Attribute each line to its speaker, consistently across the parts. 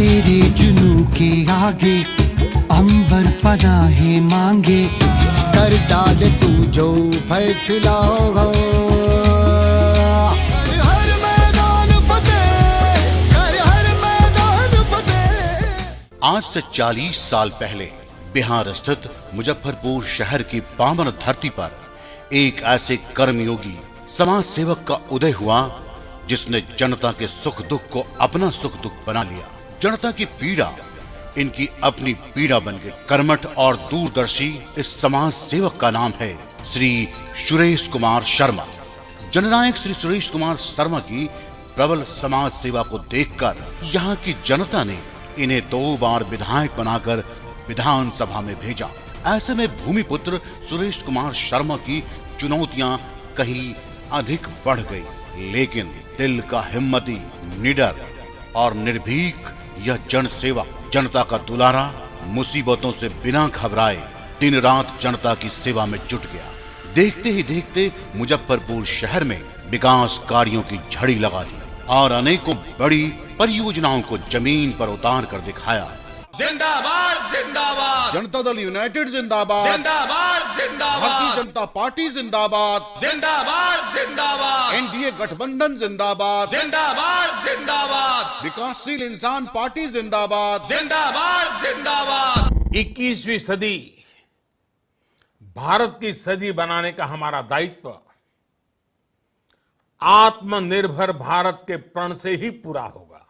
Speaker 1: तेरे जुनू के आगे अंबर पनाहे मांगे, कर डाल तू जो फैसला हो। हर मैदान फतेह, कर हर मैदान फतेह।
Speaker 2: आज से 40 साल पहले बिहार स्थित मुजफ्फरपुर शहर की पावन धरती पर एक ऐसे कर्मयोगी समाज सेवक का उदय हुआ जिसने जनता के सुख दुख को अपना सुख दुख बना लिया। जनता की पीड़ा इनकी अपनी पीड़ा बन गई। कर्मठ और दूरदर्शी इस समाज सेवक का नाम है श्री सुरेश कुमार शर्मा। जननायक श्री सुरेश कुमार शर्मा की प्रबल समाज सेवा को देखकर यहाँ की जनता ने इन्हें 2 बार विधायक बनाकर विधानसभा में भेजा। ऐसे में भूमिपुत्र सुरेश कुमार शर्मा की चुनौतियां कहीं अधिक बढ़ गई, लेकिन दिल का हिम्मती, निडर और निर्भीक यह जन सेवा, जनता का दुलारा मुसीबतों से बिना घबराए दिन रात जनता की सेवा में जुट गया। देखते ही देखते मुजफ्फरपुर शहर में विकास कार्यों की झड़ी लगा दी और अनेकों बड़ी परियोजनाओं को जमीन पर उतार कर दिखाया।
Speaker 3: जिंदाबाद जिंदाबाद,
Speaker 2: जनता दल यूनाइटेड जिंदाबाद,
Speaker 3: जिंदाबाद जिंदाबाद,
Speaker 2: भारतीय जनता पार्टी जिंदाबाद,
Speaker 3: जिंदाबाद जिंदाबाद,
Speaker 2: एनडीए गठबंधन जिंदाबाद,
Speaker 3: जिंदाबाद जिंदाबाद,
Speaker 2: विकासशील इंसान पार्टी जिंदाबाद,
Speaker 3: जिंदाबाद जिंदाबाद।
Speaker 4: 21वीं सदी भारत की सदी बनाने का हमारा दायित्व आत्मनिर्भर भारत के प्रण से ही पूरा होगा।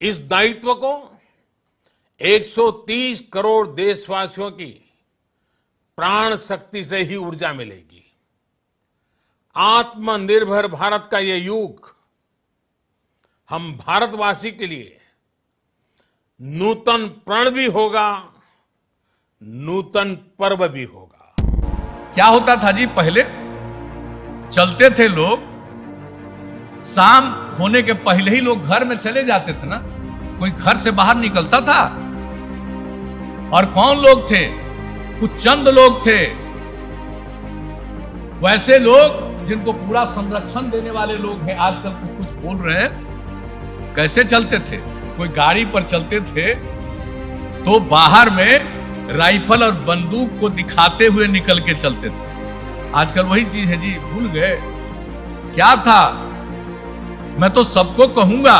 Speaker 4: इस दायित्व को 130 करोड़ देशवासियों की प्राण शक्ति से ही ऊर्जा मिलेगी। आत्मनिर्भर भारत का ये युग हम भारतवासी के लिए नूतन प्रण भी होगा, नूतन पर्व भी होगा।
Speaker 5: क्या होता था जी, पहले चलते थे लोग, शाम होने के पहले ही लोग घर में चले जाते थे ना, कोई घर से बाहर निकलता था। और कौन लोग थे? कुछ चंद लोग थे, वैसे लोग जिनको पूरा संरक्षण देने वाले लोग हैं। आजकल कुछ कुछ बोल रहे हैं। कैसे चलते थे? कोई गाड़ी पर चलते थे तो बाहर में राइफल और बंदूक को दिखाते हुए निकल के चलते थे। आजकल वही चीज है जी, भूल गए क्या था। मैं तो सबको कहूंगा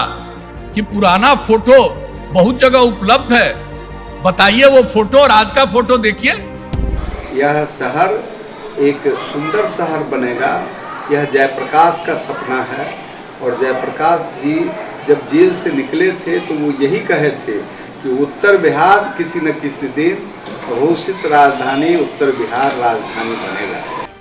Speaker 5: कि पुराना फोटो बहुत जगह उपलब्ध है, बताइए वो फोटो और आज का फोटो देखिए।
Speaker 6: यह शहर एक सुंदर शहर बनेगा, यह जयप्रकाश का सपना है। और जयप्रकाश जी जब जेल से निकले थे तो वो यही कहे थे कि उत्तर बिहार किसी न किसी दिन घोषित राजधानी उत्तर बिहार राजधानी बनेगा।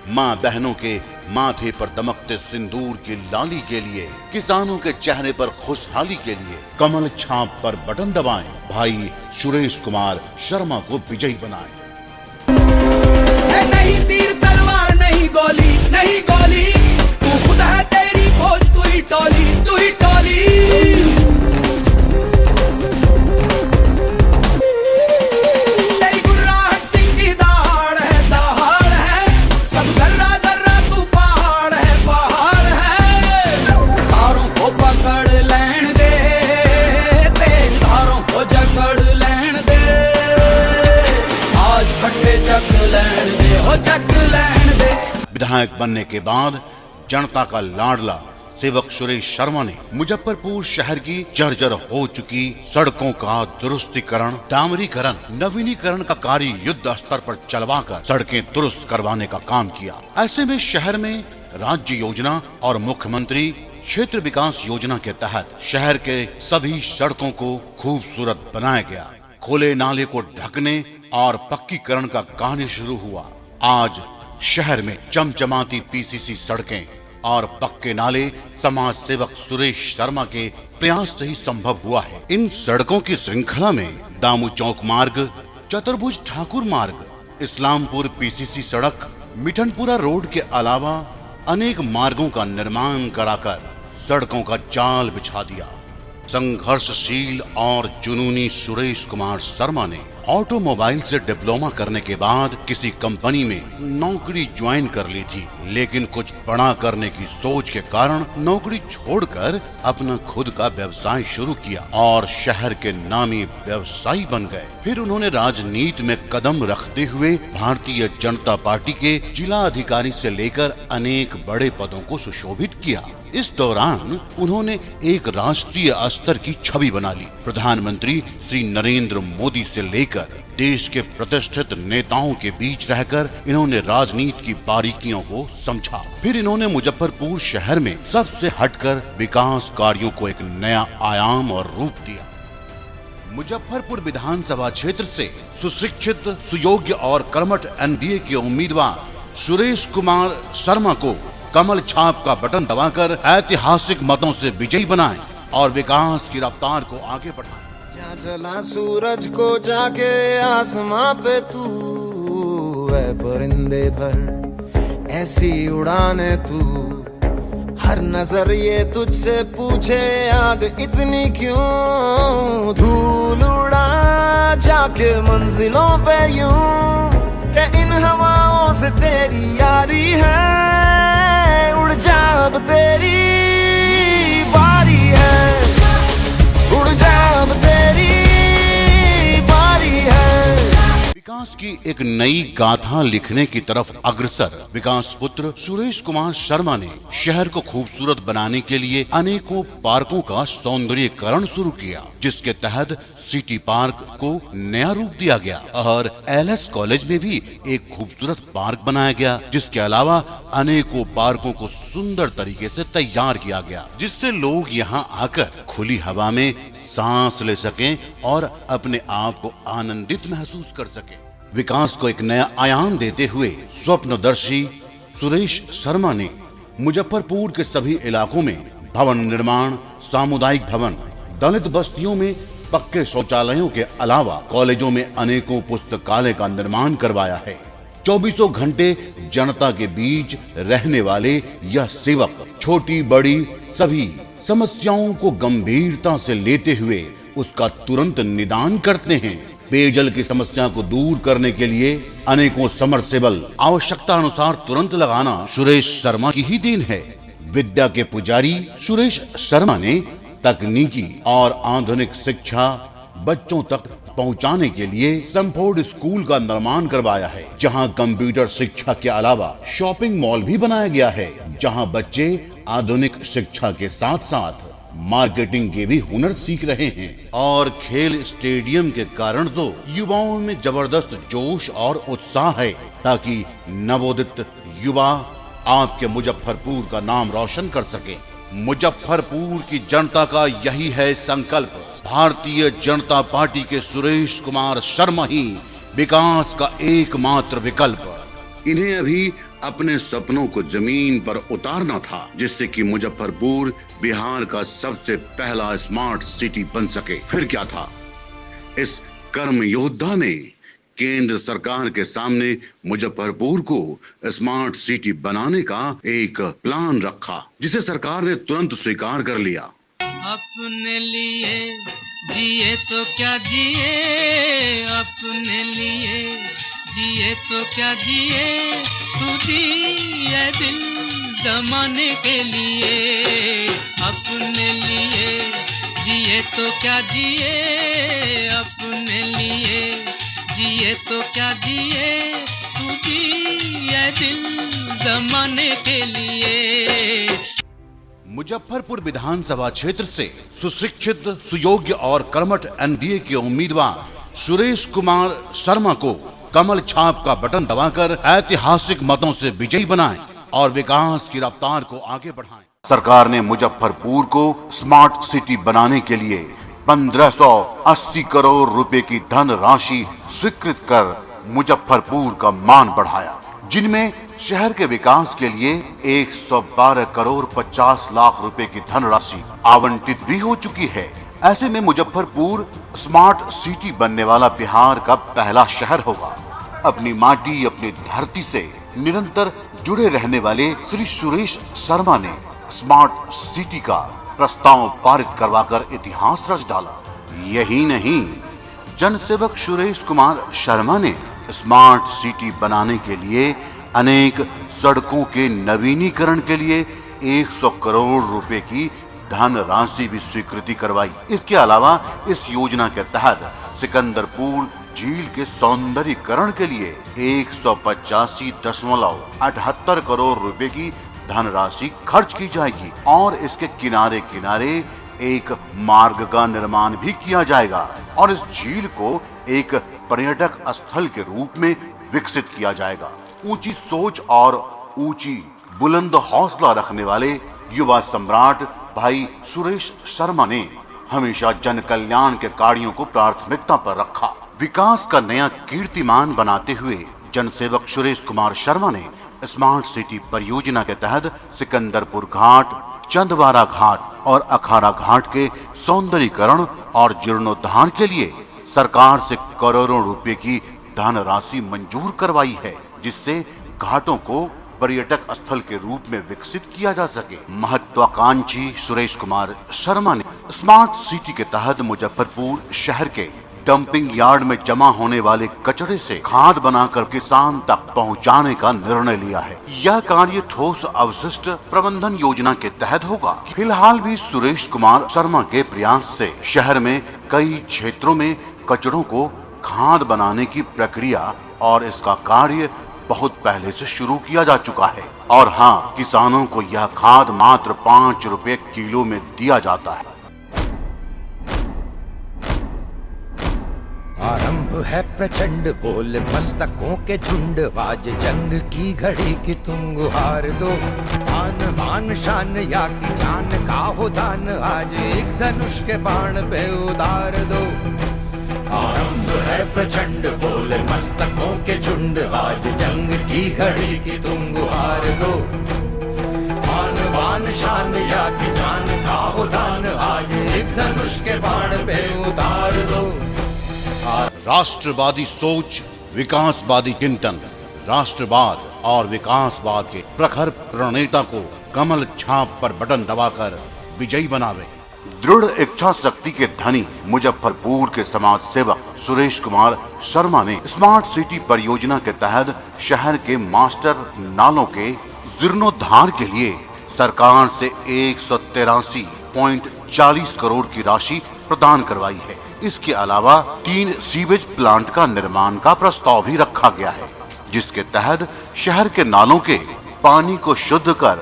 Speaker 2: माँ बहनों के माथे पर दमकते सिंदूर की लाली के लिए, किसानों के चेहरे पर खुशहाली के लिए कमल छाप पर बटन दबाएं, भाई सुरेश कुमार शर्मा को विजयी बनाएं।
Speaker 1: नहीं तीर तलवार, नहीं गोली, नहीं गोली, तू खुद है, तेरी फौज तू ही टोली, तू ही टोली।
Speaker 2: विधायक बनने के बाद जनता का लाडला सेवक सुरेश शर्मा ने मुजफ्फरपुर शहर की जर्जर हो चुकी सड़कों का दुरुस्तीकरण, डामरीकरण, नवीनीकरण का कार्य युद्ध स्तर पर चलवाकर सड़कें दुरुस्त करवाने का काम किया। ऐसे में शहर में राज्य योजना और मुख्यमंत्री क्षेत्र विकास योजना के तहत शहर के सभी सड़कों को खूबसूरत बनाया गया। खुले नाले को ढकने और पक्कीकरण का कार्य शुरू हुआ। आज शहर में चमचमाती पीसीसी सड़कें और पक्के नाले समाज सेवक सुरेश शर्मा के प्रयास से ही संभव हुआ है। इन सड़कों की श्रृंखला में दामू चौक मार्ग, चतुर्भुज ठाकुर मार्ग, इस्लामपुर पीसीसी सड़क, मिठनपुरा रोड के अलावा अनेक मार्गों का निर्माण कराकर सड़कों का जाल बिछा दिया। संघर्षशील और जुनूनी सुरेश कुमार शर्मा ने ऑटोमोबाइल से डिप्लोमा करने के बाद किसी कंपनी में नौकरी ज्वाइन कर ली थी, लेकिन कुछ बड़ा करने की सोच के कारण नौकरी छोड़कर अपना खुद का व्यवसाय शुरू किया और शहर के नामी व्यवसायी बन गए। फिर उन्होंने राजनीति में कदम रखते हुए भारतीय जनता पार्टी के जिला अधिकारी से लेकर अनेक बड़े पदों को सुशोभित किया। इस दौरान उन्होंने एक राष्ट्रीय स्तर की छवि बना ली। प्रधानमंत्री श्री नरेंद्र मोदी से लेकर देश के प्रतिष्ठित नेताओं के बीच रहकर इन्होंने राजनीति की बारीकियों को समझा। फिर इन्होंने मुजफ्फरपुर शहर में सबसे हटकर विकास कार्यों को एक नया आयाम और रूप दिया। मुजफ्फरपुर विधानसभा क्षेत्र से सुशिक्षित, सुयोग्य और कर्मठ एनडीए के उम्मीदवार सुरेश कुमार शर्मा को कमल छाप का बटन दबाकर ऐतिहासिक मतों से विजयी बनाएं और विकास की रफ्तार को आगे बढ़ाएं।
Speaker 7: जहाँ जला सूरज को जाके आसमां पे तू है परिंदे भर ऐसी उड़ाने तू, हर नजर ये तुझसे पूछे आग इतनी क्यों, धूल उड़ा जाके मंजिलों पे यूं के इन हवाओं से तेरी यारी है, उड़ जा अब तेरी बारी है, उड़ जा अब तेरी बारी है।
Speaker 2: विकास की एक नई गाथा लिखने की तरफ अग्रसर विकास पुत्र सुरेश कुमार शर्मा ने शहर को खूबसूरत बनाने के लिए अनेकों पार्कों का सौंदर्यीकरण शुरू किया, जिसके तहत सिटी पार्क को नया रूप दिया गया और एलएस कॉलेज में भी एक खूबसूरत पार्क बनाया गया, जिसके अलावा अनेकों पार्कों को सुंदर तरीके से तैयार किया गया, जिससे लोग यहाँ आकर खुली हवा में सांस ले सकें और अपने आप को आनंदित महसूस कर सकें। विकास को एक नया आयाम देते हुए स्वप्नदर्शी सुरेश शर्मा ने मुजफ्फरपुर के सभी इलाकों में भवन निर्माण, सामुदायिक भवन, दलित बस्तियों में पक्के शौचालयों के अलावा कॉलेजों में अनेकों पुस्तकालय का निर्माण करवाया है। 24 घंटे जनता के बीच रहने वाले यह सेवक छोटी बड़ी सभी समस्याओं को गंभीरता से लेते हुए उसका तुरंत निदान करते हैं। पेयजल की समस्या को दूर करने के लिए अनेकों समरसेबल आवश्यकता अनुसार तुरंत लगाना सुरेश शर्मा की ही देन है। विद्या के पुजारी सुरेश शर्मा ने तकनीकी और आधुनिक शिक्षा बच्चों तक पहुंचाने के लिए संफोर्ड स्कूल का निर्माण करवाया है, जहां कंप्यूटर शिक्षा के अलावा शॉपिंग मॉल भी बनाया गया है, जहां बच्चे आधुनिक शिक्षा के साथ साथ मार्केटिंग के भी हुनर सीख रहे हैं। और खेल स्टेडियम के कारण तो युवाओं में जबरदस्त जोश और उत्साह है, ताकि नवोदित युवा आपके मुजफ्फरपुर का नाम रोशन कर सके। मुजफ्फरपुर की जनता का यही है संकल्प। भारतीय जनता पार्टी के सुरेश कुमार शर्मा ही विकास का एकमात्र विकल्प। इन्हें अभी अपने सपनों को जमीन पर उतारना था, जिससे कि मुजफ्फरपुर बिहार का सबसे पहला स्मार्ट सिटी बन सके। फिर क्या था, इस कर्म योद्धा ने केंद्र सरकार के सामने मुजफ्फरपुर को स्मार्ट सिटी बनाने का एक प्लान रखा, जिसे सरकार ने तुरंत स्वीकार कर लिया।
Speaker 8: अपने लिए जिए तो क्या जिए, अपने लिए जिए तो क्या जिए, तू जिए दिल जमाने के लिए। अपने लिए जिए तो क्या जिए, अपने लिए जिए तो क्या जिए, तू जिए दिल जमाने के लिए।
Speaker 2: मुजफ्फरपुर विधानसभा क्षेत्र से सुशिक्षित, सुयोग्य और कर्मठ एनडीए के उम्मीदवार सुरेश कुमार शर्मा को कमल छाप का बटन दबाकर ऐतिहासिक मतों से विजयी बनाएं और विकास की रफ्तार को आगे बढ़ाएं। सरकार ने मुजफ्फरपुर को स्मार्ट सिटी बनाने के लिए 1580 करोड़ रुपए की धन राशि स्वीकृत कर मुजफ्फरपुर का मान बढ़ाया, जिनमें शहर के विकास के लिए 112 करोड़ 50 लाख रुपए की धनराशि आवंटित भी हो चुकी है। ऐसे में मुजफ्फरपुर स्मार्ट सिटी बनने वाला बिहार का पहला शहर होगा। अपनी माटी, अपनी धरती से निरंतर जुड़े रहने वाले श्री सुरेश शर्मा ने स्मार्ट सिटी का प्रस्ताव पारित करवाकर इतिहास रच डाला। यही नहीं, जनसेवक सुरेश कुमार शर्मा ने स्मार्ट सिटी बनाने के लिए अनेक सड़कों के नवीनीकरण के लिए 100 करोड़ रुपए की धनराशि भी स्वीकृति करवाई। इसके अलावा इस योजना के तहत सिकंदरपुर झील के सौंदर्यीकरण के लिए 185.78 करोड़ रुपए की धनराशि खर्च की जाएगी और इसके किनारे किनारे एक मार्ग का निर्माण भी किया जाएगा और इस झील को एक पर्यटक स्थल के रूप में विकसित किया जाएगा। ऊंची सोच और ऊंची बुलंद हौसला रखने वाले युवा सम्राट भाई सुरेश शर्मा ने हमेशा जन कल्याण के कार्यों को प्राथमिकता पर रखा। विकास का नया कीर्तिमान बनाते हुए जनसेवक सुरेश कुमार शर्मा ने स्मार्ट सिटी परियोजना के तहत सिकंदरपुर घाट, चंदवारा घाट और अखाड़ा घाट के सौंदर्यीकरण और जीर्णोद्धार के लिए सरकार से करोड़ों रुपए की धनराशि मंजूर करवाई है, जिससे घाटों को पर्यटक स्थल के रूप में विकसित किया जा सके। महत्वाकांक्षी सुरेश कुमार शर्मा ने स्मार्ट सिटी के तहत मुजफ्फरपुर शहर के डंपिंग यार्ड में जमा होने वाले कचरे से खाद बनाकर किसान तक पहुंचाने का निर्णय लिया है। यह कार्य ठोस अवशिष्ट प्रबंधन योजना के तहत होगा। फिलहाल भी सुरेश कुमार शर्मा के प्रयास से शहर में कई क्षेत्रों में कचरों को खाद बनाने की प्रक्रिया और इसका कार्य बहुत पहले से शुरू किया जा चुका है और हाँ, किसानों को यह खाद मात्र 5 रुपए किलो में दिया जाता है।
Speaker 7: आरंभ है प्रचंड बोल मस्तकों के झुंड, आज जंग की घड़ी की तुम गुहार दो। आन मान शान या की जान का हो दान, आज एक धनुष के बाण पे उतार दो। आरंभ है प्रचंड बोल मस्तकों के झुंड, आज जंग की घड़ी की तुम गुहार दो। आन बान शान या की जान का हो दान, आज एक धनुष के बाण पे उतार दो।
Speaker 2: राष्ट्रवादी सोच, विकासवादी चिंतन, राष्ट्रवाद और विकासवाद के प्रखर प्रणेता को कमल छाप पर बटन दबाकर विजयी बनावे। दृढ़ इच्छा शक्ति के धनी मुजफ्फरपुर के समाज सेवक सुरेश कुमार शर्मा ने स्मार्ट सिटी परियोजना के तहत शहर के मास्टर नालों के जीर्णोद्धार के लिए सरकार से 183.40 करोड़ की राशि प्रदान करवाई है। इसके अलावा 3 सीवेज प्लांट का निर्माण का प्रस्ताव भी रखा गया है, जिसके तहत शहर के नालों के पानी को शुद्ध कर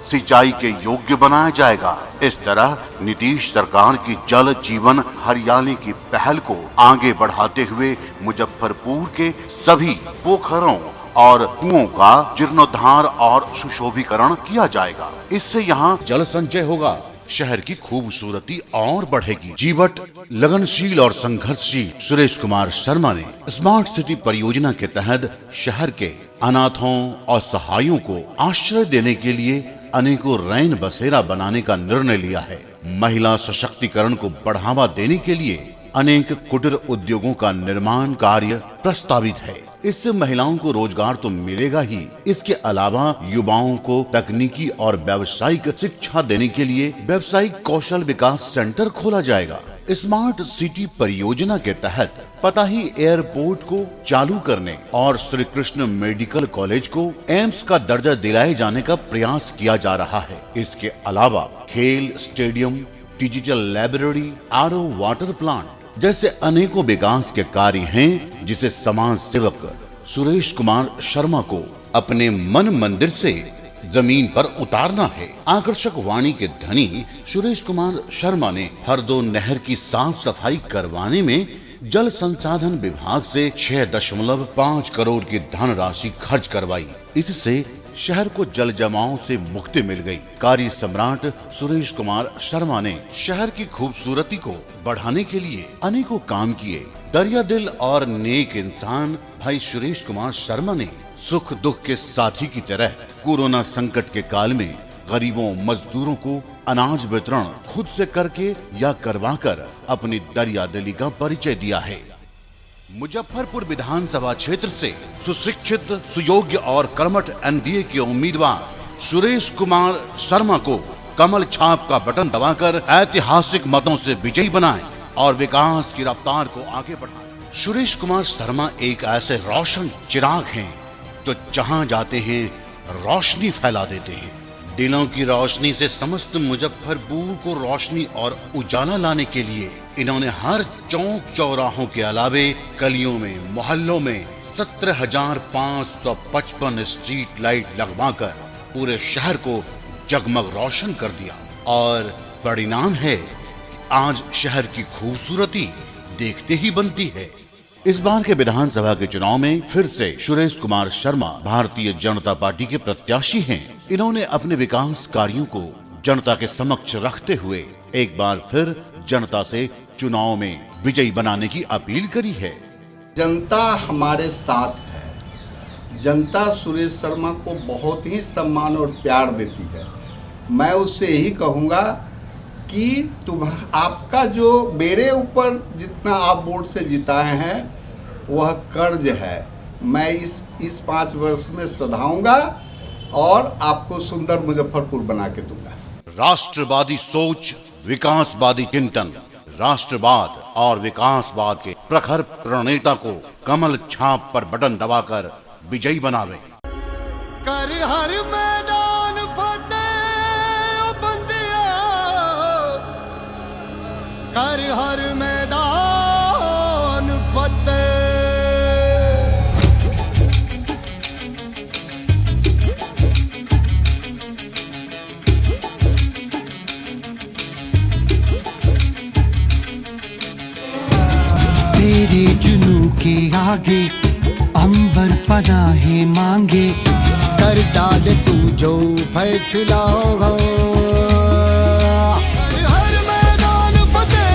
Speaker 2: सिंचाई के योग्य बनाया जाएगा। इस तरह नीतीश सरकार की जल जीवन हरियाली की पहल को आगे बढ़ाते हुए मुजफ्फरपुर के सभी पोखरों और कुओं का जीर्णोद्धार और सुशोभीकरण किया जाएगा। इससे यहाँ जल संचय होगा, शहर की खूबसूरती और बढ़ेगी। जीवट, लगनशील और संघर्षशील सुरेश कुमार शर्मा ने स्मार्ट सिटी परियोजना के तहत शहर के अनाथों और असहायों को आश्रय देने के लिए अनेकों रैन बसेरा बनाने का निर्णय लिया है। महिला सशक्तिकरण को बढ़ावा देने के लिए अनेक कुटीर उद्योगों का निर्माण कार्य प्रस्तावित है। इससे महिलाओं को रोजगार तो मिलेगा ही, इसके अलावा युवाओं को तकनीकी और व्यावसायिक शिक्षा देने के लिए व्यावसायिक कौशल विकास सेंटर खोला जाएगा। स्मार्ट सिटी परियोजना के तहत पताही एयरपोर्ट को चालू करने और श्री कृष्ण मेडिकल कॉलेज को एम्स का दर्जा दिलाए जाने का प्रयास किया जा रहा है। इसके अलावा खेल stadium, digital library, RO water plant जैसे अनेकों विकास के कार्य हैं, जिसे समाज सेवक सुरेश कुमार शर्मा को अपने मन मंदिर से जमीन पर उतारना है। आकर्षक वाणी के धनी सुरेश कुमार शर्मा ने हरदो नहर की साफ सफाई करवाने में जल संसाधन विभाग से 6.5 करोड़ की धनराशि खर्च करवाई। इससे शहर को जल जमाव से मुक्ति मिल गई। कार्य सम्राट सुरेश कुमार शर्मा ने शहर की खूबसूरती को बढ़ाने के लिए अनेकों काम किए। दरिया दिल और नेक इंसान भाई सुरेश कुमार शर्मा ने सुख दुख के साथी की तरह कोरोना संकट के काल में गरीबों मजदूरों को अनाज वितरण खुद से करके या करवाकर अपनी दरिया दिली का परिचय दिया है। मुजफ्फरपुर विधानसभा क्षेत्र से सुशिक्षित, सुयोग्य और कर्मठ एनडीए के उम्मीदवार सुरेश कुमार शर्मा को कमल छाप का बटन दबाकर ऐतिहासिक मतों से विजयी बनाएं। और विकास की रफ्तार को आगे बढ़ाएं। सुरेश कुमार शर्मा एक ऐसे रोशन चिराग हैं जो जहां जाते हैं रोशनी फैला देते हैं। दिलों की रोशनी से समस्त मुजफ्फरपुर को रोशनी और उजाला लाने के लिए इन्होंने हर चौक चौराहों के अलावे गलियों में, मोहल्लों में 17,555 स्ट्रीट लाइट लगवाकर पूरे शहर को जगमग रोशन कर दिया। और परिणाम है कि आज शहर की खूबसूरती देखते ही बनती है। इस बार के विधानसभा के चुनाव में फिर से सुरेश कुमार शर्मा भारतीय जनता पार्टी के प्रत्याशी हैं। इन्होंने अपने विकास कार्यों को जनता के समक्ष रखते हुए एक बार फिर जनता से चुनाव में विजयी बनाने की अपील करी है।
Speaker 6: जनता हमारे साथ है। जनता सुरेश शर्मा को बहुत ही सम्मान और प्यार देती है। मैं उससे यही कहूँगा कि आपका जो मेरे ऊपर जितना आप वोट से जिताए हैं वह कर्ज है। मैं इस 5 वर्ष में सधाऊंगा और आपको सुंदर मुजफ्फरपुर बना के दूंगा।
Speaker 2: राष्ट्रवादी सोच, विकासवादी चिंतन, राष्ट्रवाद और विकासवाद के प्रखर प्रणेता को कमल छाप पर बटन दबाकर विजयी बनावे।
Speaker 1: कर हर मैदान फतेह ओ बंदिया, कर हर मैदान फतेह। तेरे जुनू के आगे अंबर पनाहे मांगे, कर डाल तू जो फैसला हो। कर हर मैदान फतेह,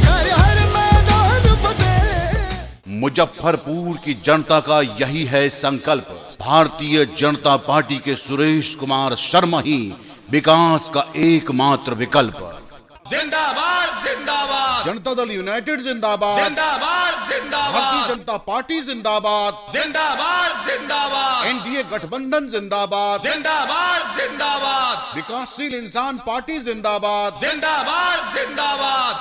Speaker 1: कर हर मैदान फतेह।
Speaker 2: मुजफ्फरपुर की जनता का यही है संकल्प। भारतीय जनता पार्टी के सुरेश कुमार शर्मा ही विकास का एकमात्र विकल्प।
Speaker 3: जिंदाबाद जिंदाबाद,
Speaker 2: जनता दल यूनाइटेड जिंदाबाद,
Speaker 3: जिंदाबाद जिंदाबाद,
Speaker 2: भारतीय जनता पार्टी जिंदाबाद,
Speaker 3: जिंदाबाद जिंदाबाद,
Speaker 2: एनडीए गठबंधन जिंदाबाद,
Speaker 3: जिंदाबाद जिंदाबाद,
Speaker 2: विकासशील इंसान पार्टी जिंदाबाद।
Speaker 3: जिंदाबाद जिंदाबाद।